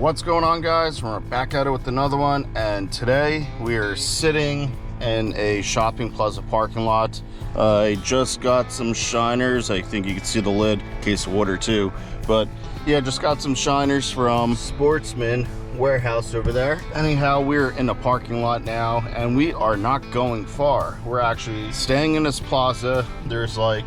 What's going on, guys? We're back at it with another one, and today we are sitting in a shopping plaza parking lot. I just got some shiners. I think you can see the lid, case of water too, but yeah, just got some shiners from Sportsman Warehouse over there. Anyhow, we're in the parking lot now, and we are not going far. We're actually staying in this plaza. There's like,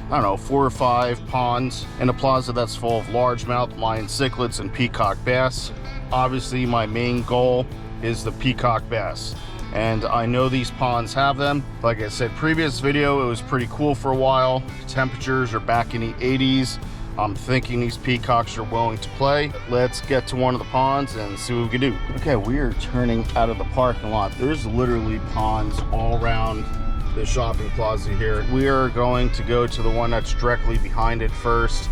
I don't know, 4 or 5 ponds in a plaza that's full of largemouth Mayan cichlids and peacock bass. Obviously, my main goal is the peacock bass, and I know these ponds have them. Like I said, previous video, it was pretty cool for a while. Temperatures are back in the 80s. I'm thinking these peacocks are willing to play. Let's get to one of the ponds and see what we can do. Okay, we are turning out of the parking lot. There's literally ponds all around the shopping plaza here. We are going to go to the one that's directly behind it first.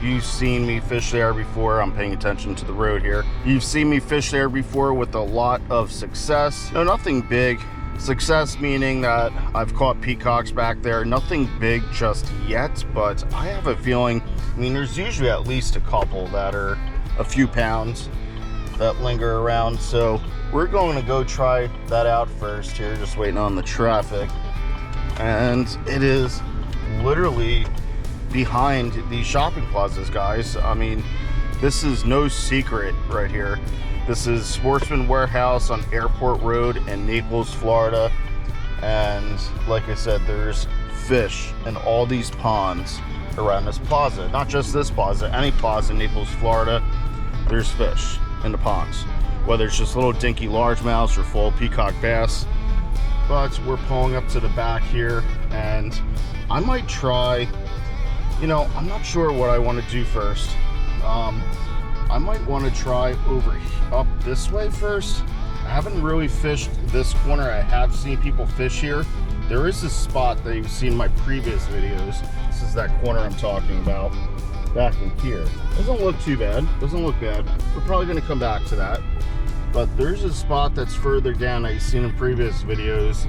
You've seen me fish there before. I'm paying attention to the road here. You've seen me fish there before with a lot of success. No, nothing big. Success meaning that I've caught peacocks back there. Nothing big just yet, but I have a feeling, I mean, there's usually at least a couple that are a few pounds that linger around. So we're going to go try that out first here, just waiting on the traffic. And it is literally behind these shopping plazas, guys. I mean, this is no secret right here. This is Sportsman Warehouse on Airport Road in Naples, Florida. And like I said, there's fish in all these ponds around this plaza. Not just this plaza, any plaza in Naples, Florida, there's fish in the ponds. Whether it's just little dinky largemouths or full peacock bass. But we're pulling up to the back here, and I might try, you know, I'm not sure what I want to do first. I might want to try up this way first. I haven't really fished this corner. I have seen people fish here. There is a spot that you've seen in my previous videos. This is that corner I'm talking about, back in here. Doesn't look too bad. Doesn't look bad. We're probably going to come back to that. But there's a spot that's further down that you've seen in previous videos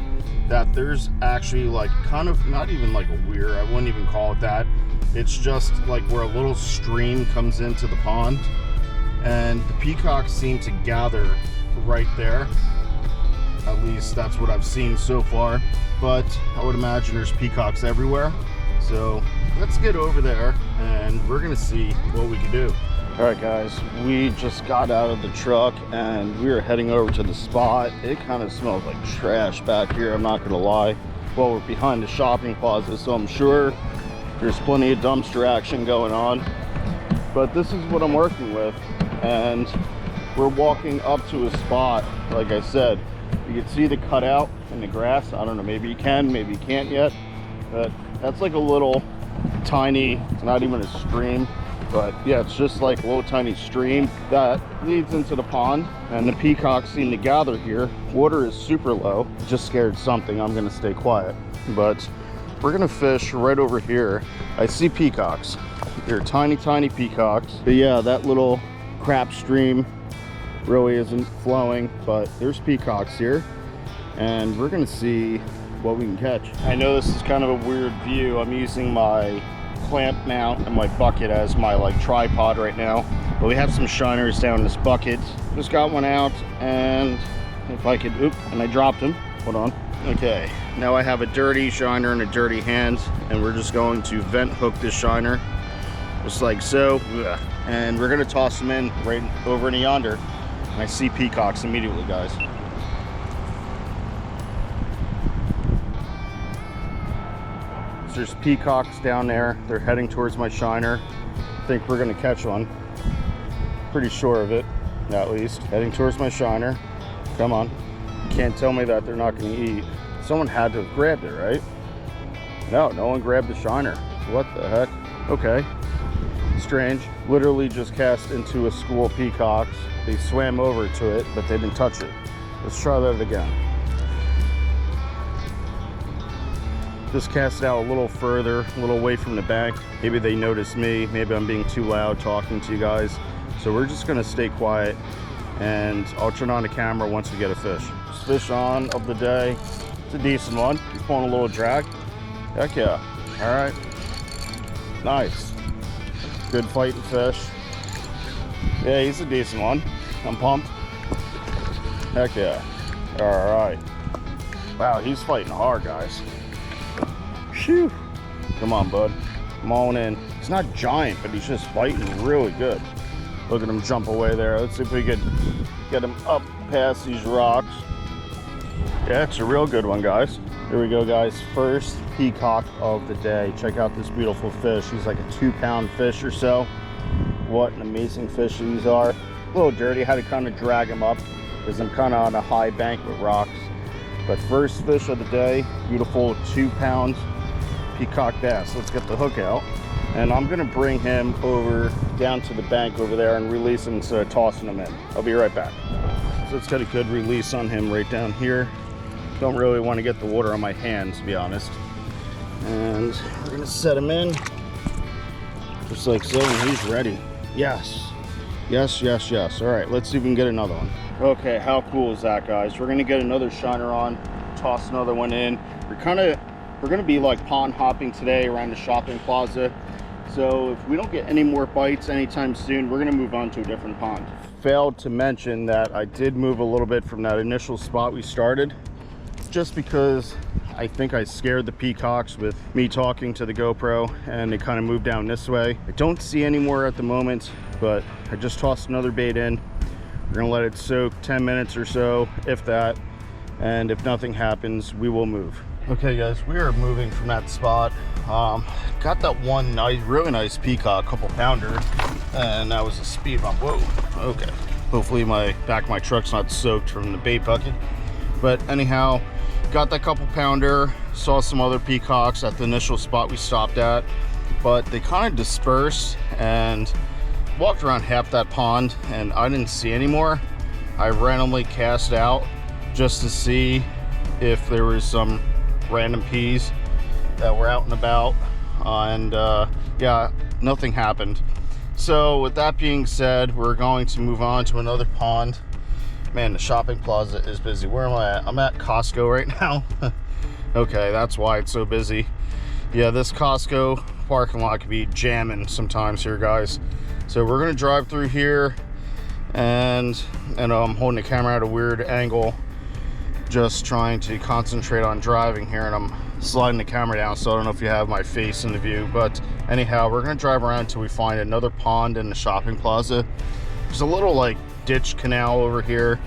that there's actually like kind of not even like a weir, I wouldn't even call it that. It's just like where a little stream comes into the pond, and the peacocks seem to gather right there. At least that's what I've seen so far, but I would imagine there's peacocks everywhere. So let's get over there and we're gonna see what we can do. All right, guys, we just got out of the truck and we are heading over to the spot. It kind of smells like trash back here, I'm not gonna lie. Well, we're behind the shopping plaza, so I'm sure there's plenty of dumpster action going on. But this is what I'm working with, and we're walking up to a spot. Like I said, you can see the cutout in the grass. I don't know, maybe you can, maybe you can't yet, but that's like a little tiny, not even a stream, but yeah, it's just like a little tiny stream that leads into the pond, and the peacocks seem to gather here. Water is super low. Just scared something. I'm gonna stay quiet, but we're gonna fish right over here. I see peacocks. They're tiny peacocks, but yeah, that little crap stream really isn't flowing, but there's peacocks here, and we're gonna see what we can catch. I know this is kind of a weird view. I'm using my clamp mount and my bucket as my like tripod right now, but we have some shiners down in this bucket. Just got one out, and if I could, oop, and I dropped him. Hold on. Okay, now I have a dirty shiner and a dirty hand, and we're just going to vent hook this shiner just like so. Ugh. And we're gonna toss them in right over in yonder. And I see peacocks immediately, guys. There's peacocks down there. They're heading towards my shiner. I think we're gonna catch one. Pretty sure of it, at least. Heading towards my shiner. Come on. You can't tell me that they're not gonna eat. Someone had to have grabbed it, right? No one grabbed the shiner. What the heck? Okay. Strange. Literally just cast into a school of peacocks. They swam over to it, but they didn't touch it. Let's try that again. Just cast it out a little further, a little away from the bank. Maybe they noticed me. Maybe I'm being too loud talking to you guys. So we're just gonna stay quiet, and I'll turn on the camera once we get a fish. First fish on of the day. It's a decent one. He's pulling a little drag. Heck yeah. All right. Nice. Good fighting fish. Yeah, he's a decent one. I'm pumped. Heck yeah. All right. Wow, he's fighting hard, guys. Phew. Come on, bud. Come on in. He's not giant, but he's just fighting really good. Look at him jump away there. Let's see if we could get him up past these rocks. Yeah, it's a real good one, guys. Here we go, guys. First peacock of the day. Check out this beautiful fish. He's like a 2-pound fish or so. What an amazing fish these are. A little dirty. I had to kind of drag him up because I'm kind of on a high bank with rocks. But first fish of the day, beautiful 2-pound peacock bass. Let's get the hook out. And I'm gonna bring him over down to the bank over there and release him instead of tossing him in. I'll be right back. So let's get a good release on him right down here. Don't really want to get the water on my hands, to be honest. And we're gonna set him in just like so, and he's ready. Yes, yes, yes, yes. All right, let's see if we can get another one. Okay, how cool is that, guys? We're gonna get another shiner on, toss another one in. We're gonna be like pond hopping today around the shopping plaza. So if we don't get any more bites anytime soon, we're gonna move on to a different pond. Failed to mention that I did move a little bit from that initial spot we started, just because I think I scared the peacocks with me talking to the GoPro, and they kind of moved down this way. I don't see any more at the moment, but I just tossed another bait in. We're gonna let it soak 10 minutes or so, if that, and if nothing happens, we will move. Okay, guys, we are moving from that spot. Got that one nice, really nice peacock, couple pounder, and that was a speed bump. Whoa, okay. Hopefully back of my truck's not soaked from the bait bucket. But anyhow, got that couple pounder, saw some other peacocks at the initial spot we stopped at, but they kind of dispersed and walked around half that pond, and I didn't see any more. I randomly cast out just to see if there was some random peas that were out and about, and yeah, nothing happened. So with that being said, we're going to move on to another pond. Man, the shopping plaza is busy. Where am I at? I'm at Costco right now. Okay, that's why it's so busy. Yeah, this Costco parking lot could be jamming sometimes here, guys. So we're gonna drive through here, and I'm holding the camera at a weird angle, just trying to concentrate on driving here, and I'm sliding the camera down, so I don't know if you have my face in the view. But anyhow, we're gonna drive around until we find another pond in the shopping plaza. There's a little like ditch canal over here.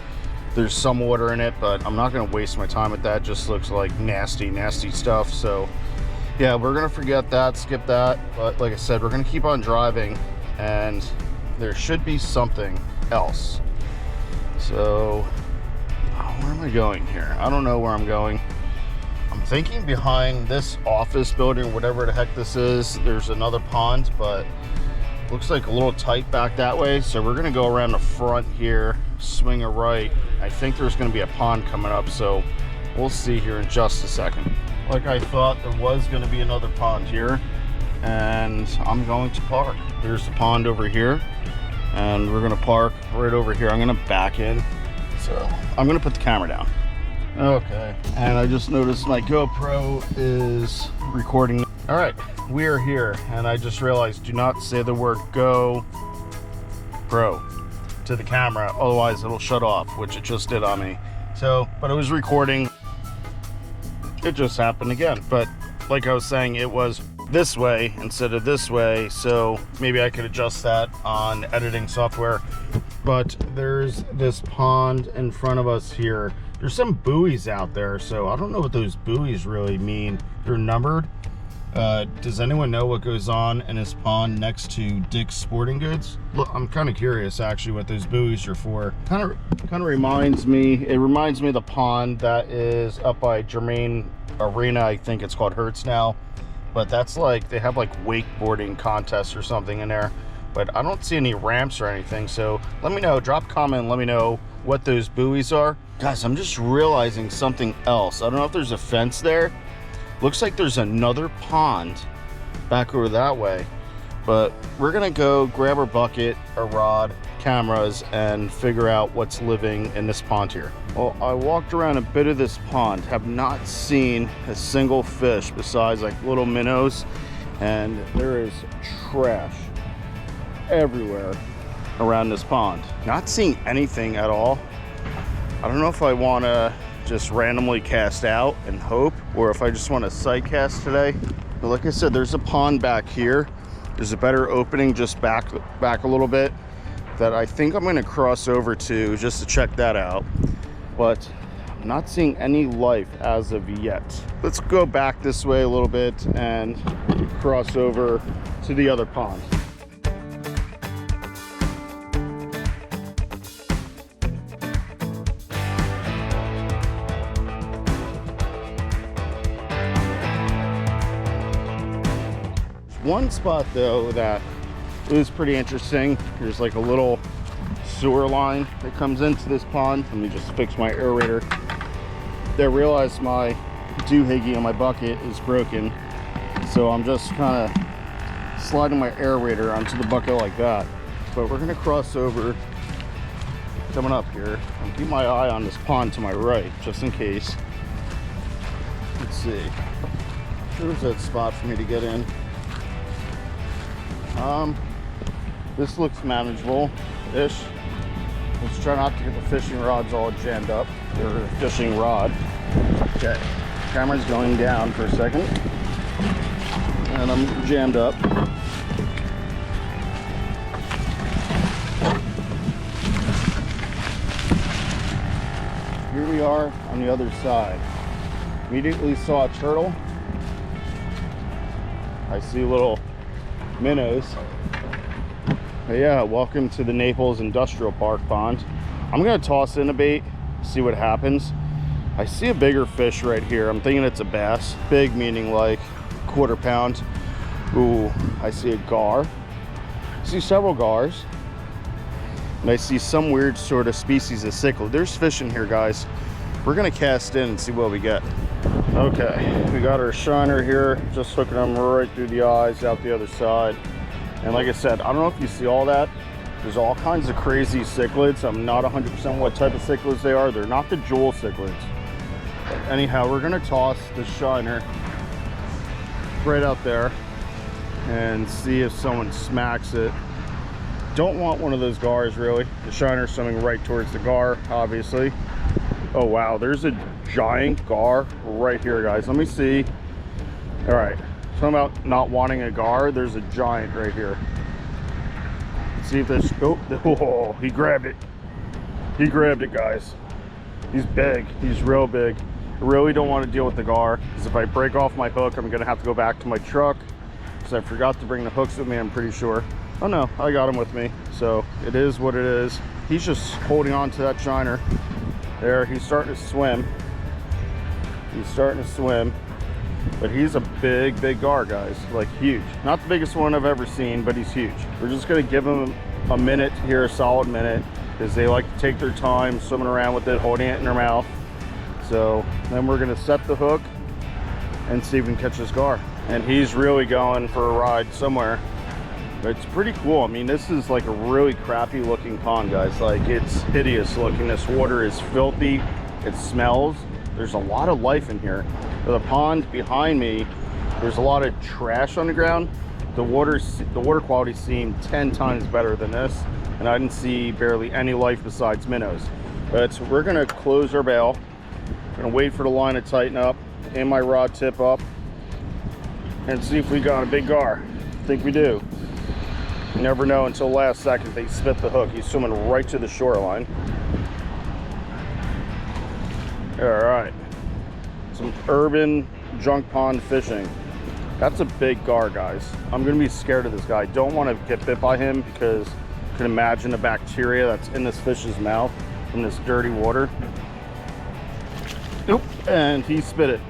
There's some water in it, but I'm not gonna waste my time with that. Just looks like nasty stuff. So yeah, we're gonna forget that, skip that. But like I said, we're gonna keep on driving, and there should be something else. So where am I going here? I don't know where I'm going. I'm thinking behind this office building, whatever the heck this is, there's another pond, but looks like a little tight back that way. So we're gonna go around the front here, swing a right. I think there's gonna be a pond coming up, so we'll see here in just a second. Like I thought, there was gonna be another pond here, and I'm going to park. There's the pond over here, and we're gonna park right over here. I'm gonna back in. So I'm gonna put the camera down. Okay, and I just noticed my GoPro is recording. All right, we are here, and I just realized, do not say the word GoPro to the camera, otherwise it'll shut off, which it just did on me. So, but it was recording. It just happened again. But like I was saying, it was this way instead of this way, so maybe I could adjust that on editing software. But there's this pond in front of us here. There's some buoys out there, so I don't know what those buoys really mean. They're numbered. Does anyone know what goes on in this pond next to Dick's Sporting Goods? Look, I'm kind of curious actually what those buoys are for. Kind of reminds me, it reminds me of the pond that is up by Germain Arena. I think it's called Hertz now. But that's like, they have like wakeboarding contests or something in there. But I don't see any ramps or anything, so let me know, drop a comment, let me know what those buoys are. Guys, I'm just realizing something else. I don't know if there's a fence there. Looks like there's another pond back over that way. But we're gonna go grab our bucket, a rod, cameras, and figure out what's living in this pond here. Well, I walked around a bit of this pond, have not seen a single fish besides like little minnows, and there is trash everywhere. around this pond. Not seeing anything at all. I don't know if I want to just randomly cast out and hope, or if I just want to sight cast today. But like I said, there's a pond back here. There's a better opening just back a little bit that I think I'm going to cross over to just to check that out. But I'm not seeing any life as of yet. Let's go back this way a little bit and cross over to the other pond. One spot though that is pretty interesting. There's like a little sewer line that comes into this pond. Let me just fix my aerator. I realized my doohickey on my bucket is broken, so I'm just kind of sliding my aerator onto the bucket like that. But we're gonna cross over, coming up here, and keep my eye on this pond to my right, just in case. Let's see. There's that spot for me to get in. This looks manageable-ish. Let's try not to get the fishing rods all jammed up. Or the fishing rod. Okay, camera's going down for a second. And I'm jammed up. Here we are on the other side. Immediately saw a turtle. I see little minnows. But yeah, welcome to the Naples Industrial Park pond. I'm gonna toss in a bait, see what happens. I see a bigger fish right here. I'm thinking it's a bass. Big meaning like quarter pound. Ooh, I see a gar. I see several gars. And I see some weird sort of species of cichlid. There's fish in here, guys. We're gonna cast in and see what we get. Okay, we got our shiner here, just hooking them right through the eyes, out the other side. And like I said, I don't know if you see all that. There's all kinds of crazy cichlids. I'm not 100% what type of cichlids they are. They're not the jewel cichlids. But anyhow, we're gonna toss the shiner right out there and see if someone smacks it. Don't want one of those gars, really. The shiner's swimming right towards the gar, obviously. Oh wow, there's a giant gar right here, guys. Let me see. All right, something about not wanting a gar. There's a giant right here. Let's see if this, oh, he grabbed it. He grabbed it, guys. He's big, he's real big. I really don't want to deal with the gar, because if I break off my hook, I'm gonna have to go back to my truck, because I forgot to bring the hooks with me, I'm pretty sure. Oh no, I got him with me. So it is what it is. He's just holding on to that shiner. There, he's starting to swim. He's starting to swim. But he's a big, big gar, guys. Like huge. Not the biggest one I've ever seen, but he's huge. We're just gonna give him a minute here, a solid minute, because they like to take their time swimming around with it, holding it in their mouth. So then we're gonna set the hook and see if we can catch this gar. And he's really going for a ride somewhere. But it's pretty cool. I mean, this is like a really crappy looking pond, guys. Like, it's hideous looking. This water is filthy. It smells. There's a lot of life in here. The pond behind me, there's a lot of trash on the ground. The water quality seemed 10 times better than this, and I didn't see barely any life besides minnows. But we're gonna close our bail. We're gonna wait for the line to tighten up and my rod tip up and see if we got a big gar. I think we do. You never know until last second they spit the hook. He's swimming right to the shoreline. All right, some urban junk pond fishing. That's a big gar, guys. I'm gonna be scared of this guy. Don't want to get bit by him, because you can imagine the bacteria that's in this fish's mouth from this dirty water. Nope, and he spit it.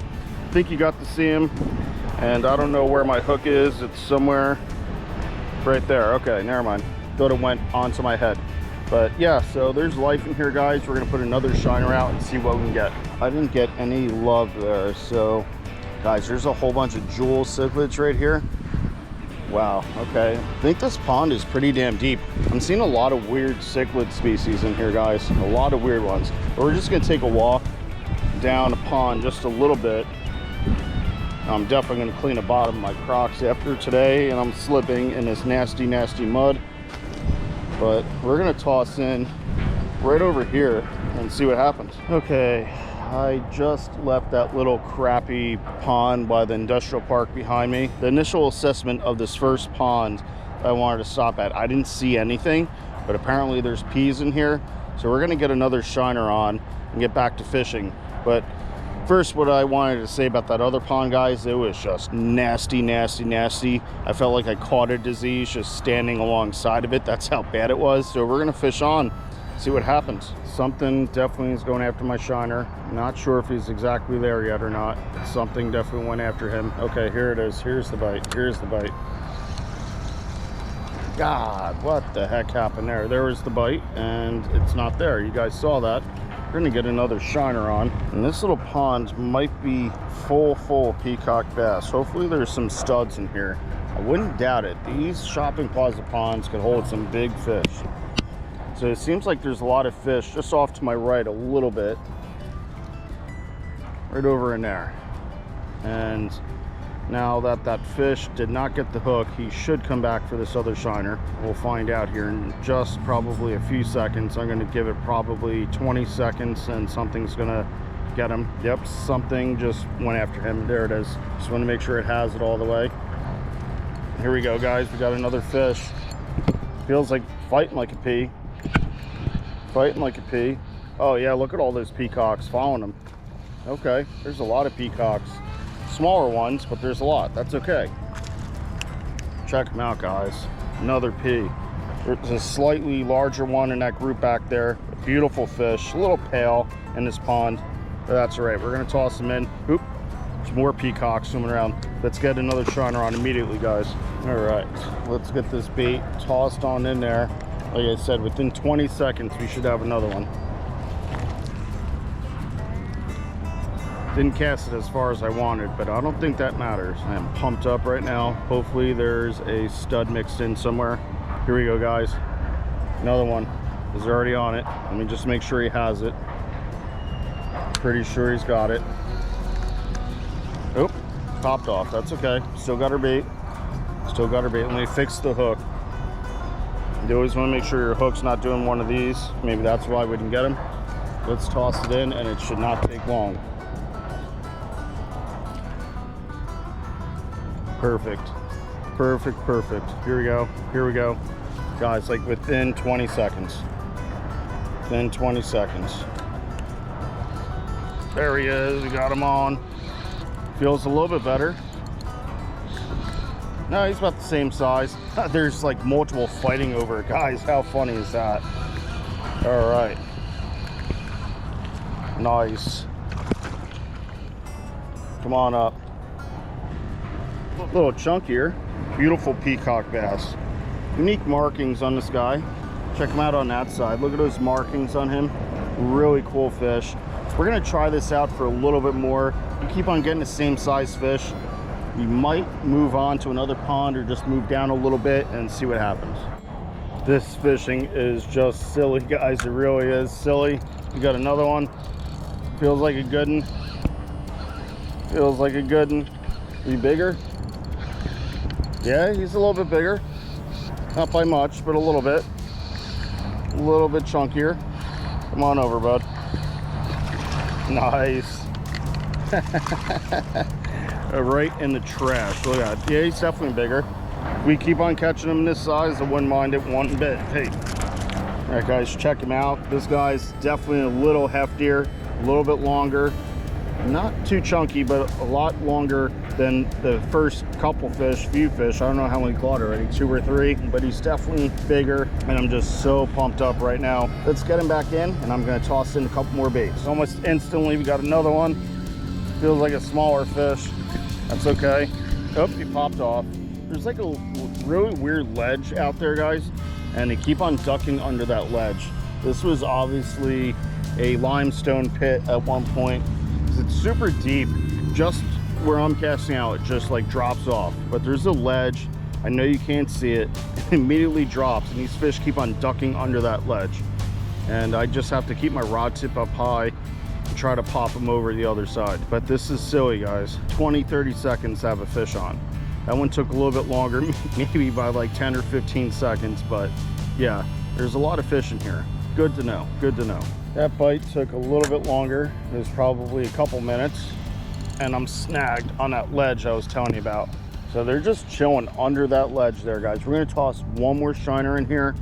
I think you got to see him, and I don't know where my hook is. It's somewhere right there. Okay, never mind. Thought it went onto my head. But yeah, so there's life in here, guys. We're gonna put another shiner out and see what we can get. I didn't get any love there, so guys, there's a whole bunch of jewel cichlids right here. Wow, okay. I think this pond is pretty damn deep. I'm seeing a lot of weird cichlid species in here, guys. A lot of weird ones. But we're just gonna take a walk down the pond just a little bit. I'm definitely gonna clean the bottom of my Crocs after today, and I'm slipping in this nasty, nasty mud. but we're gonna toss in right over here and see what happens. Okay, I just left that little crappy pond by the industrial park behind me. The initial assessment of this first pond I wanted to stop at, I didn't see anything, but apparently there's peas in here. So we're gonna get another shiner on and get back to fishing. But first, what I wanted to say about that other pond, guys, it was just nasty, nasty, nasty. I felt like I caught a disease just standing alongside of it. That's how bad it was. So we're gonna fish on, see what happens. Something definitely is going after my shiner. Not sure if he's exactly there yet or not, but something definitely went after him. Okay, here it is. Here's the bite. Here's the bite. God, what the heck happened there? There was the bite, and it's not there. You guys saw that. We're gonna get another shiner on. And this little pond might be full of peacock bass. Hopefully there's some studs in here. I wouldn't doubt it. These shopping plaza ponds could hold some big fish. So it seems like there's a lot of fish just off to my right a little bit. Right over in there. And now that that fish did not get the hook, he should come back for this other shiner. We'll find out here in just probably a few seconds. I'm gonna give it probably 20 seconds and something's gonna get him. Yep, something just went after him. There it is. Just wanna make sure it has it all the way. Here we go, guys. We got another fish. Feels like fighting like a pea. Fighting like a pea. Oh yeah, look at all those peacocks following him. Okay, there's a lot of peacocks. Smaller ones, but there's a lot. That's okay. Check them out, guys. Another pea. There's a slightly larger one in that group back there. A beautiful fish, a little pale in this pond, but that's all right. We're gonna toss them in. Oop, there's more peacocks swimming around. Let's get another shiner on immediately, guys. All right, let's get this bait tossed on in there. Like I said, within 20 seconds, we should have another one. Didn't cast it as far as I wanted, but I don't think that matters. I am pumped up right now. Hopefully there's a stud mixed in somewhere. Here we go, guys. Another one is already on it. Let me just make sure he has it. Pretty sure he's got it. Oh, popped off. That's okay. Still got her bait. Still got her bait. Let me fix the hook. You always want to make sure your hook's not doing one of these. Maybe that's why we didn't get him. Let's toss it in, and it should not take long. Perfect. Perfect, perfect. Here we go. Here we go. Guys, like within 20 seconds. Within 20 seconds. There he is. We got him on. Feels a little bit better. No, he's about the same size. There's like multiple fighting over it. Guys, how funny is that? All right. Nice. Come on up. A little chunkier. Beautiful peacock bass. Unique markings on this guy. Check him out on that side. Look at those markings on him. Really cool fish. We're gonna try this out for a little bit more. You keep on getting the same size fish, you might move on to another pond or just move down a little bit and see what happens. This fishing is just silly, guys. It really is silly. We got another one. Feels like a good one. Feels like a good one. Are you bigger? Yeah, he's a little bit bigger. Not by much, but a little bit. A little bit chunkier. Come on over, bud. Nice. Right in the trash. Look at that. Yeah, he's definitely bigger. We keep on catching him this size. I wouldn't mind it one bit. Hey. All right, guys, check him out. This guy's definitely a little heftier, a little bit longer. Not too chunky, but a lot longer than the first couple fish, few fish. I don't know how many caught already, 2 or 3, but he's definitely bigger, and I'm just so pumped up right now. Let's get him back in, and I'm gonna toss in a couple more baits. Almost instantly, we got another one. Feels like a smaller fish. That's okay. Oh, he popped off. There's like a really weird ledge out there, guys, and they keep on ducking under that ledge. This was obviously a limestone pit at one point. It's super deep. Just where I'm casting out, it just like drops off. But there's a ledge. I know you can't see it. It immediately drops, and these fish keep on ducking under that ledge. And I just have to keep my rod tip up high and try to pop them over the other side. But this is silly, guys. 20-30 seconds to have a fish on. That one took a little bit longer, maybe by like 10 or 15 seconds, but yeah, There's a lot of fish in here. Good to know, good to know. That bite took a little bit longer. It was probably a couple minutes, and I'm snagged on that ledge I was telling you about. So they're just chilling under that ledge there, guys. We're gonna toss one more shiner in here,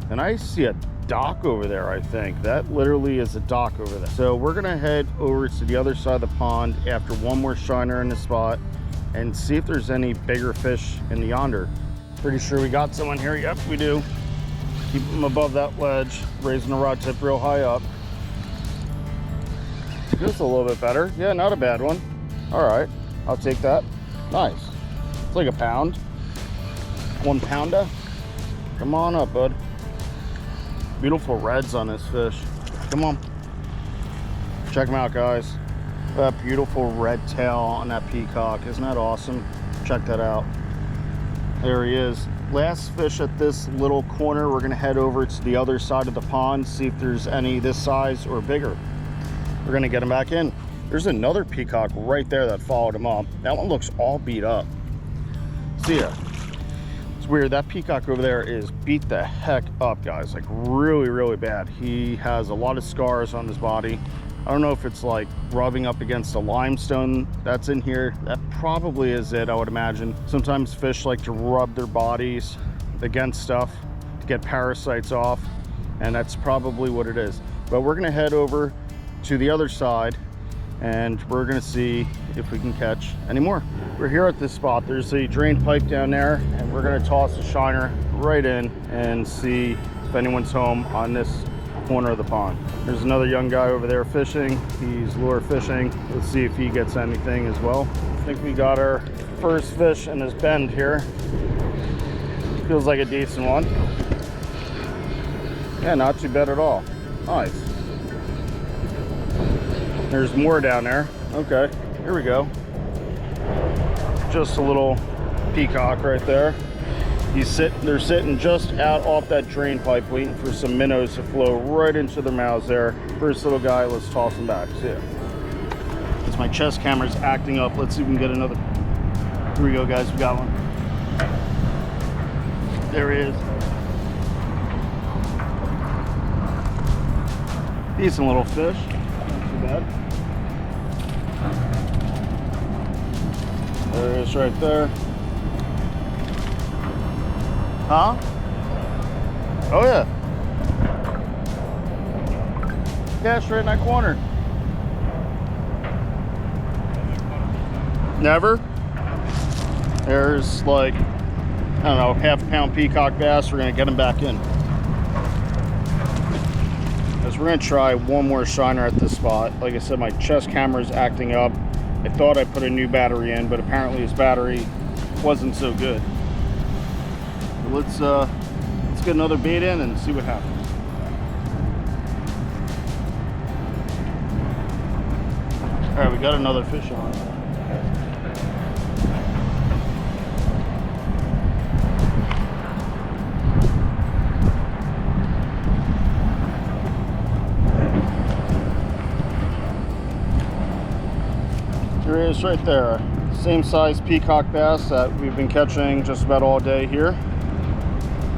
and I see a dock over there. I think that literally is a dock over there. So we're gonna head over to the other side of the pond after one more shiner in the spot and see if there's any bigger fish in the yonder. Pretty sure we got someone here. Yep, we do. Keep them above that ledge, raising the rod tip real high up. Just a little bit better. Yeah, not a bad one. All right, I'll take that. Nice. It's like a pound. 1 pounder. Come on up, bud. Beautiful reds on this fish. Come on. Check them out, guys. That beautiful red tail on that peacock. Isn't that awesome? Check that out. There he is. Last fish at this little corner. We're gonna head over to the other side of the pond, see if there's any this size or bigger. We're gonna get him back in. There's another peacock right there that followed him up. That one looks all beat up. See ya. It's weird, that peacock over there is beat the heck up, guys. Like really, really bad. He has a lot of scars on his body. I don't know if it's like rubbing up against a limestone that's in here. That probably is it, I would imagine. Sometimes fish like to rub their bodies against stuff to get parasites off, and that's probably what it is. But we're gonna head over to the other side and we're gonna see if we can catch any more. We're here at this spot. There's a drain pipe down there, and we're gonna toss a shiner right in and see if anyone's home on this corner of the pond. There's another young guy over there fishing. He's lure fishing. Let's see if he gets anything as well. I think we got our first fish in this bend here. Feels like a decent one. Yeah, not too bad at all. Nice. There's more down there. Okay, here we go. Just a little peacock right there. They're sitting just out off that drain pipe, waiting for some minnows to flow right into their mouths there. First little guy, let's toss him back. See ya. As my chest camera's acting up, let's see if we can get another. Here we go, guys, we got one. There he is. Decent little fish, not too bad. There it is right there. Huh? Oh yeah. Yeah, straight in that corner. Never? There's like, I don't know, half-pound peacock bass. We're gonna get him back in. Because we're gonna try one more shiner at this spot. Like I said, my chest camera is acting up. I thought I put a new battery in, but apparently his battery wasn't so good. So let's get another bait in and see what happens. All right, we got another fish on. There he is right there. Same size peacock bass that we've been catching just about all day here.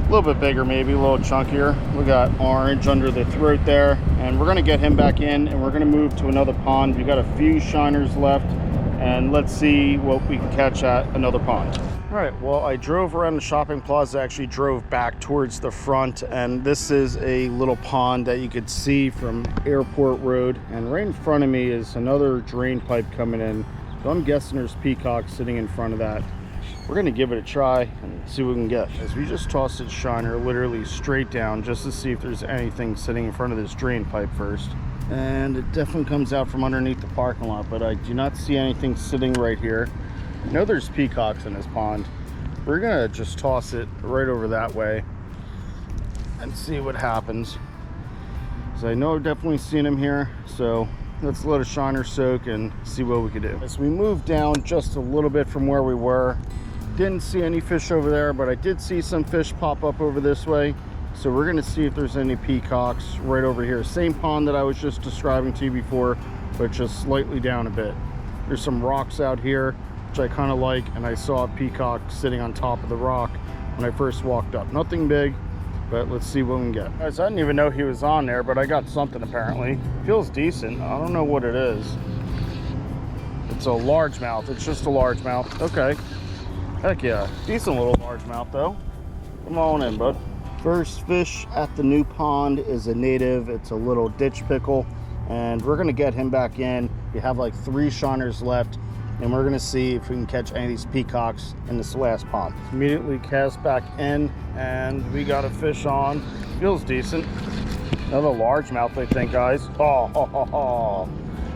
A little bit bigger, maybe a little chunkier. We got orange under the throat there, and we're gonna get him back in, and we're gonna move to another pond. We've got a few shiners left, and let's see what we can catch at another pond. All right, well, I drove around the shopping plaza, actually drove back towards the front, and this is a little pond that you could see from Airport Road, and right in front of me is another drain pipe coming in. So I'm guessing there's peacocks sitting in front of that. We're gonna give it a try and see what we can get. As we just tossed its shiner literally straight down just to see if there's anything sitting in front of this drain pipe first. And it definitely comes out from underneath the parking lot, but I do not see anything sitting right here. I know there's peacocks in this pond. We're gonna just toss it right over that way and see what happens. So I know I've definitely seen him here, so let's let a shiner soak and see what we can do. As we move down just a little bit from where we were, didn't see any fish over there, but I did see some fish pop up over this way. So we're gonna see if there's any peacocks right over here. Same pond that I was just describing to you before, but just slightly down a bit. There's some rocks out here, which I kind of like, and I saw a peacock sitting on top of the rock when I first walked up. Nothing big, but let's see what we can get. Guys, I didn't even know he was on there, but I got something apparently. Feels decent. I don't know what it is. It's a largemouth. It's just a largemouth. Okay. Heck yeah. Decent little largemouth though. Come on in, bud. First fish at the new pond is a native. It's a little ditch pickle, and we're gonna get him back in. We have like 3 shiners left, and we're gonna see if we can catch any of these peacocks in this last pond. Immediately cast back in, and we got a fish on. Feels decent. Another largemouth, I think, guys. Oh,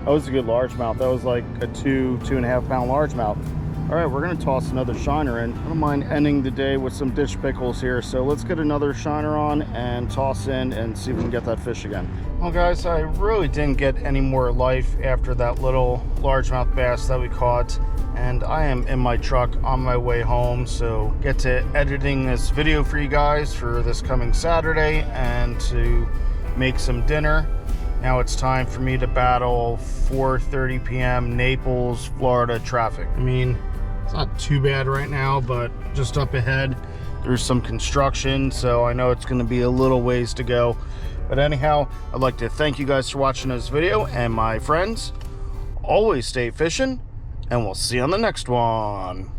that was a good largemouth. That was like a 2.5 pound largemouth. All right, we're gonna toss another shiner in. I don't mind ending the day with some ditch pickles here. So let's get another shiner on and toss in and see if we can get that fish again. Well guys, I really didn't get any more life after that little largemouth bass that we caught. And I am in my truck on my way home. So get to editing this video for you guys for this coming Saturday and to make some dinner. Now it's time for me to battle 4:30 p.m. Naples, Florida traffic. I mean, it's not too bad right now, but just up ahead, there's some construction, so I know it's gonna be a little ways to go. But anyhow, I'd like to thank you guys for watching this video, and my friends, always stay fishing, and we'll see you on the next one.